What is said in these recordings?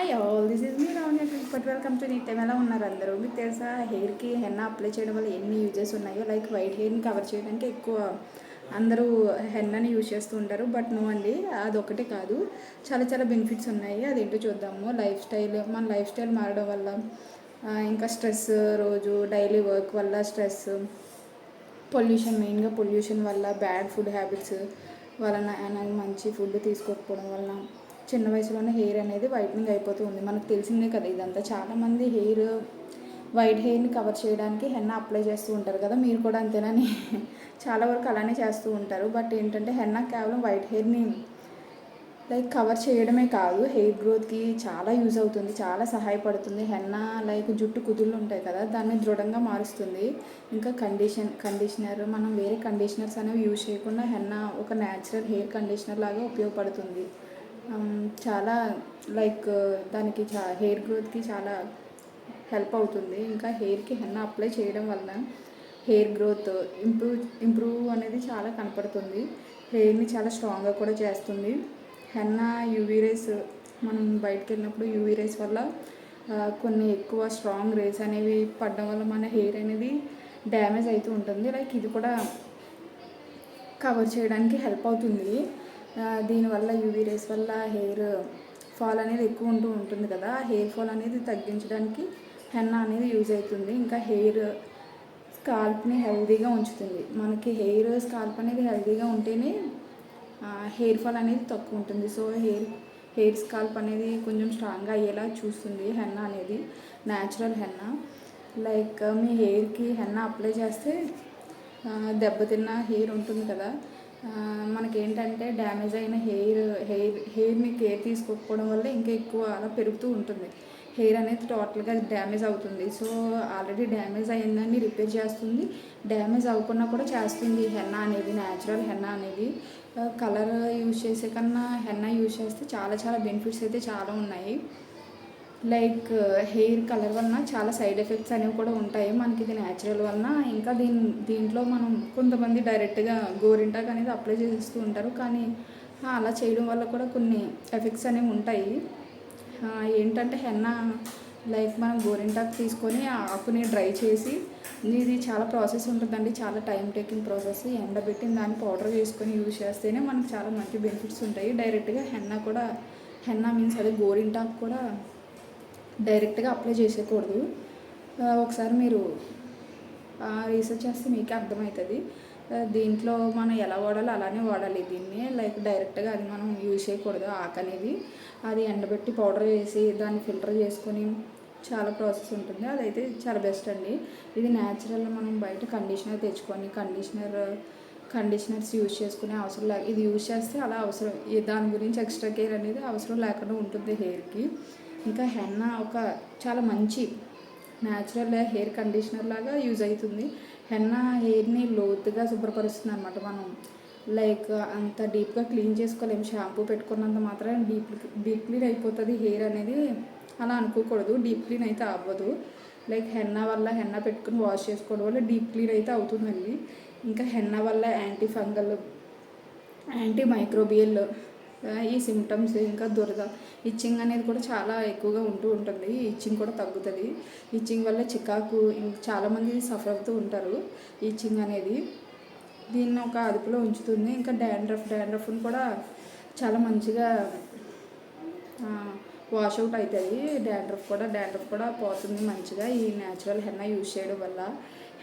Hi all, this is me Ravanya. But welcome to Nithyam. ఎలా ఉన్నారు అందరూ? మీకు తెలుసా హెయిర్కి హెన్నా అప్లై చేయడం వల్ల ఎన్ని యూజెస్ ఉన్నాయో? లైక్ వైట్ హెయిర్ని కవర్ చేయడానికి ఎక్కువ అందరూ హెన్నాని యూజ్ చేస్తూ ఉంటారు. బట్ నో అండి, అదొకటే కాదు, చాలా చాలా బెనిఫిట్స్ ఉన్నాయి. అదేంటో చూద్దాము. మన లైఫ్ స్టైల్ మారడం వల్ల, ఇంకా స్ట్రెస్, రోజు డైలీ వర్క్ వల్ల స్ట్రెస్, పొల్యూషన్, మెయిన్గా పొల్యూషన్ వల్ల, బ్యాడ్ ఫుడ్ హ్యాబిట్స్ వలన, మంచి ఫుడ్ తీసుకోకపోవడం వలన చిన్న వయసులోనే హెయిర్ అనేది వైట్నింగ్ అయిపోతూ ఉంది. మనకు తెలిసిందే కదా ఇదంతా. చాలామంది వైట్ హెయిర్ని కవర్ చేయడానికి హెన్నా అప్లై చేస్తూ ఉంటారు కదా, మీరు కూడా అంతేనని చాలా వరకు అలానే చేస్తూ ఉంటారు. బట్ ఏంటంటే హెన్నా కేవలం వైట్ హెయిర్ని లైక్ కవర్ చేయడమే కాదు, హెయిర్ గ్రోత్కి చాలా యూజ్ అవుతుంది, చాలా సహాయపడుతుంది. హెన్నా లైక్ జుట్టు కుదుళ్ళు ఉంటాయి కదా, దాన్ని దృఢంగా మారుస్తుంది. ఇంకా కండిషనర్, మనం వేరే కండిషనర్స్ అనేవి యూజ్ చేయకుండా హెన్నా ఒక న్యాచురల్ హెయిర్ కండిషనర్ లాగా ఉపయోగపడుతుంది. చాలా లైక్ దానికి హెయిర్ గ్రోత్కి చాలా హెల్ప్ అవుతుంది. ఇంకా హెయిర్కి హెన్నా అప్లై చేయడం వలన హెయిర్ గ్రోత్ ఇంప్రూవ్ అనేది చాలా కనపడుతుంది. హెయిర్ని చాలా స్ట్రాంగ్గా కూడా చేస్తుంది. హెన్నా యూవీ రేస్, మనం బయటకు వెళ్ళినప్పుడు యూవీ రేస్ వల్ల కొన్ని ఎక్కువ స్ట్రాంగ్ రేస్ అనేవి పడడం వల్ల మన హెయిర్ అనేది డ్యామేజ్ అవుతూ ఉంటుంది. లైక్ ఇది కూడా కవర్ చేయడానికి హెల్ప్ అవుతుంది. దీనివల్ల యూవీ రేస్ వల్ల హెయిర్ ఫాల్ అనేది ఎక్కువ ఉంటుంది కదా, హెయిర్ ఫాల్ అనేది తగ్గించడానికి హెన్నా అనేది యూజ్ అవుతుంది. ఇంకా హెయిర్ స్కాల్ప్ని హెల్తీగా ఉంచుతుంది. మనకి హెయిర్ స్కాల్ప్ అనేది హెల్తీగా ఉంటేనే హెయిర్ ఫాల్ అనేది తక్కువ ఉంటుంది. సో హెయిర్ స్కాల్ప్ అనేది కొంచెం స్ట్రాంగ్గా అయ్యేలా చూస్తుంది హెన్నా అనేది, న్యాచురల్ హెన్నా. లైక్ మీ హెయిర్కి హెన్నా అప్లై చేస్తే దెబ్బతిన్న హెయిర్ ఉంటుంది కదా, మనకేంటంటే డ్యామేజ్ అయిన హెయిర్ని కేర్ తీసుకోకపోవడం వల్ల ఇంకా ఎక్కువ అలా పెరుగుతూ ఉంటుంది. హెయిర్ అనేది టోటల్గా డ్యామేజ్ అవుతుంది. సో ఆల్రెడీ డ్యామేజ్ అయిందని రిపేర్ చేస్తుంది, డ్యామేజ్ అవ్వకుండా కూడా చేస్తుంది హెన్నా అనేది, న్యాచురల్ హెన్నా అనేది. కలర్ యూజ్ చేసే కన్నా హెన్నా యూజ్ చేస్తే చాలా చాలా బెనిఫిట్స్ అయితే చాలా ఉన్నాయి. లైక్ హెయిర్ కలర్ వలన చాలా సైడ్ ఎఫెక్ట్స్ అనేవి కూడా ఉంటాయి మనకి, ఇది న్యాచురల్ వలన. ఇంకా దీంట్లో మనం కొంతమంది డైరెక్ట్గా గోరింటాకు అనేది అప్లై చేస్తూ ఉంటారు, కానీ అలా చేయడం వల్ల కూడా కొన్ని ఎఫెక్ట్స్ అనేవి ఉంటాయి. ఏంటంటే హెన్నా లైక్ మనం గోరింటాకు తీసుకొని ఆ ఆకుని డ్రై చేసి, ఇది చాలా ప్రాసెస్ ఉంటుందండి, చాలా టైం టేకింగ్ ప్రాసెస్. ఎండబెట్టిన దాన్ని పౌడర్ చేసుకొని యూజ్ చేస్తేనే మనకు చాలా మంచి బెనిఫిట్స్ ఉంటాయి. డైరెక్ట్గా హెన్నా మీన్స్ అదే గోరింటాకు కూడా డైరెక్ట్గా అప్లై చేసేయకూడదు. ఒకసారి మీరు రీసెర్చ్ చేస్తే మీకే అర్థమవుతుంది. దీంట్లో మనం ఎలా వాడాలో అలానే వాడాలి దీన్ని. లైక్ డైరెక్ట్గా అది మనం యూజ్ చేయకూడదు. ఆకు అనేది అది ఎండబెట్టి పౌడర్ చేసి దాన్ని ఫిల్టర్ చేసుకొని చాలా ప్రాసెస్ ఉంటుంది. అదైతే చాలా బెస్ట్ అండి. ఇది న్యాచురల్. మనం బయట కండిషనర్ తెచ్చుకొని కండిషనర్స్ యూజ్ చేసుకునే అవసరం లేదు. ఇది యూజ్ చేస్తే అలా అవసరం, దాని గురించి ఎక్స్ట్రా కేర్ అనేది అవసరం లేకుండా ఉంటుంది హెయిర్కి. ఇంకా హెన్నా ఒక చాలా మంచి న్యాచురల్ హెయిర్ కండిషనర్ లాగా యూజ్ అవుతుంది. హెన్నా హెయిర్ని లోతుగా శుభ్రపరుస్తుంది అనమాట. మనం లైక్ అంత డీప్గా క్లీన్ చేసుకోలేము, షాంపూ పెట్టుకున్నంత మాత్రం డీప్ క్లీన్ అయిపోతుంది హెయిర్ అనేది అలా అనుకోకూడదు. డీప్ క్లీన్ అయితే అవ్వదు. లైక్ హెన్నా పెట్టుకుని వాష్ చేసుకోవడం వల్ల డీప్ క్లీన్ అయితే అవుతుందండి. ఇంకా హెన్నా వల్ల యాంటీ ఫంగల్, యాంటీ మైక్రోబియల్ ఈ సిమ్టమ్స్, ఇంకా దురద, ఇచ్చింగ్ అనేది కూడా చాలా ఎక్కువగా ఉంటుంది. ఇచ్చింగ్ కూడా తగ్గుతుంది. ఇచ్చింగ్ వల్ల చికాకు చాలామంది సఫర్ అవుతూ ఉంటారు ఇచ్చింగ్ అనేది. దీన్ని ఒక అదుపులో ఉంచుతుంది. ఇంకా డాండ్రఫ్ని కూడా చాలా మంచిగా వాషౌట్ అవుతుంది. డాండ్రఫ్ కూడా పోతుంది మంచిగా ఈ న్యాచురల్ హెన్నా యూజ్ చేయడం వల్ల.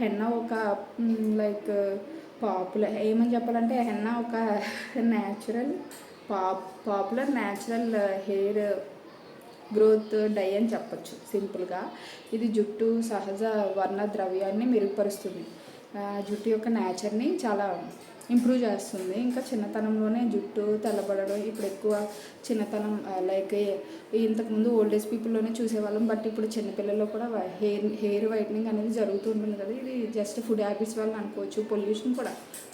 హెన్నా ఒక లైక్ పాపులర్, ఏమని చెప్పాలంటే హెన్నా ఒక popular natural hair growth dye అని చెప్పచ్చు సింపుల్గా. ఇది జుట్టు సహజ వర్ణ ద్రవ్యాన్ని మెరుగుపరుస్తుంది, జుట్టు యొక్క నేచర్ని చాలా ఇంప్రూవ్ చేస్తుంది. ఇంకా చిన్నతనంలోనే జుట్టు తెల్లబడడం ఇప్పుడు ఎక్కువ చిన్నతనం, లైక్ ఇంతకుముందు ఓల్డ్ ఏజ్ పీపుల్లోనే చూసేవాళ్ళం, బట్ ఇప్పుడు చిన్నపిల్లల్లో కూడా హెయిర్ వైట్నింగ్ అనేది జరుగుతూ ఉంటుంది కదా. ఇది జస్ట్ ఫుడ్ హ్యాబిట్స్ వల్ల అనుకోవచ్చు.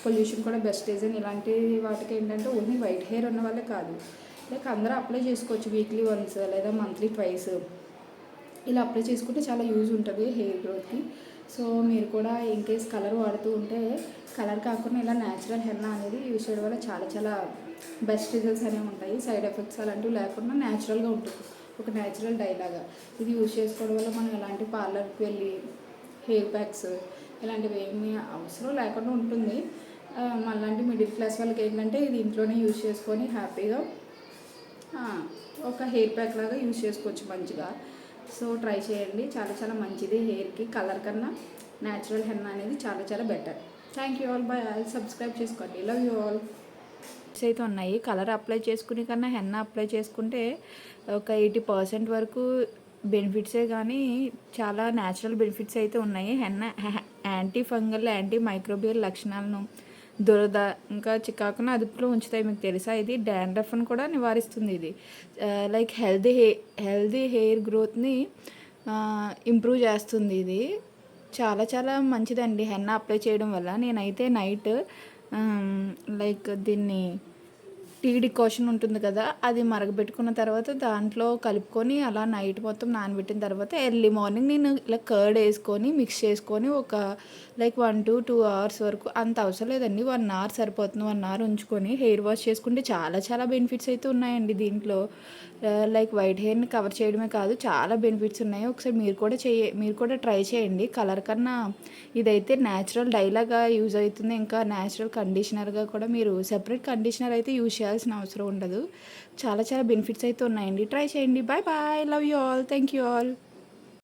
పొల్యూషన్ కూడా బెస్ట్ రీజన్. ఇలాంటి వాటికి ఏంటంటే ఓన్లీ వైట్ హెయిర్ ఉన్న వాళ్ళే కాదు, లైక్ అందరూ అప్లై చేసుకోవచ్చు వీక్లీ వన్స్ లేదా మంత్లీ ట్వైస్ ఇలా అప్లై చేసుకుంటే చాలా యూజ్ ఉంటుంది హెయిర్ గ్రోత్కి. సో మీరు కూడా ఇన్ కేస్ కలర్ వాడుతూ ఉంటే, కలర్ కాకుండా ఇలా న్యాచురల్ హెన్నా అనేది యూజ్ చేయడం వల్ల చాలా చాలా బెస్ట్ రిజల్ట్స్ అనేవి ఉంటాయి. సైడ్ ఎఫెక్ట్స్ అలాంటివి లేకుండా న్యాచురల్గా ఉంటుంది. ఒక న్యాచురల్ డై లాగా. ఇది యూజ్ చేసుకోవడం వల్ల మనం ఎలాంటి పార్లర్కి వెళ్ళి హెయిర్ ప్యాక్స్ ఇలాంటివి ఏమీ అవసరం లేకుండా ఉంటుంది. మనలాంటి మిడిల్ క్లాస్ వాళ్ళకి ఏంటంటే ఇది ఇంట్లోనే యూజ్ చేసుకొని హ్యాపీగా ఒక హెయిర్ ప్యాక్ లాగా యూజ్ చేసుకోవచ్చు మంచిగా. సో ట్రై చేయండి, చాలా చాలా మంచిది హెయిర్కి. కలర్ కన్నా న్యాచురల్ హెన్నా అనేది చాలా చాలా better. Thank you all, bye. Subscribe చేసుకోండి. Love you all. అయితే ఉన్నాయి. కలర్ అప్లై చేసుకునే కన్నా హెన్నా అప్లై చేసుకుంటే ఒక 80% వరకు బెనిఫిట్సే, కానీ చాలా న్యాచురల్ బెనిఫిట్స్ అయితే ఉన్నాయి. Henna anti fungal, anti microbial లక్షణాలను, దురద ఇంకా చికాకును అదుపులో ఉంచుతాయి. మీకు తెలుసా? ఇది డాండ్రఫ్ను కూడా నివారిస్తుంది. ఇది లైక్ హెల్దీ హెయిర్ గ్రోత్ని ఇంప్రూవ్ చేస్తుంది. ఇది చాలా చాలా మంచిదండి హెన్నా అప్లై చేయడం వల్ల. నేనైతే నైట్ లైక్ దీన్ని టీ డికాషన్ ఉంటుంది కదా, అది మరగబెట్టుకున్న తర్వాత దాంట్లో కలుపుకొని అలా నైట్ మొత్తం నానబెట్టిన తర్వాత ఎర్లీ మార్నింగ్ నేను ఇలా కర్డ్ వేసుకొని మిక్స్ చేసుకొని ఒక లైక్ 1 to 2 hours వరకు, అంత అవసరం లేదండి, 1 hour సరిపోతుంది. 1 hour ఉంచుకొని హెయిర్ వాష్ చేసుకుంటే చాలా చాలా బెనిఫిట్స్ అయితే ఉన్నాయండి దీంట్లో. లైక్ వైట్ హెయిర్ని కవర్ చేయడమే కాదు, చాలా బెనిఫిట్స్ ఉన్నాయి. ఒకసారి మీరు కూడా ట్రై చేయండి. కలర్ కన్నా ఇదైతే న్యాచురల్ డైలాగా యూజ్ అవుతుంది. ఇంకా న్యాచురల్ కండిషనర్గా కూడా మీరు సెపరేట్ కండిషనర్ అయితే యూజ్ చేయాల్సిన అవసరం ఉండదు. చాలా చాలా బెనిఫిట్స్ అయితే ఉన్నాయండి. ట్రై చేయండి. Bye bye. Love you all. Thank you all.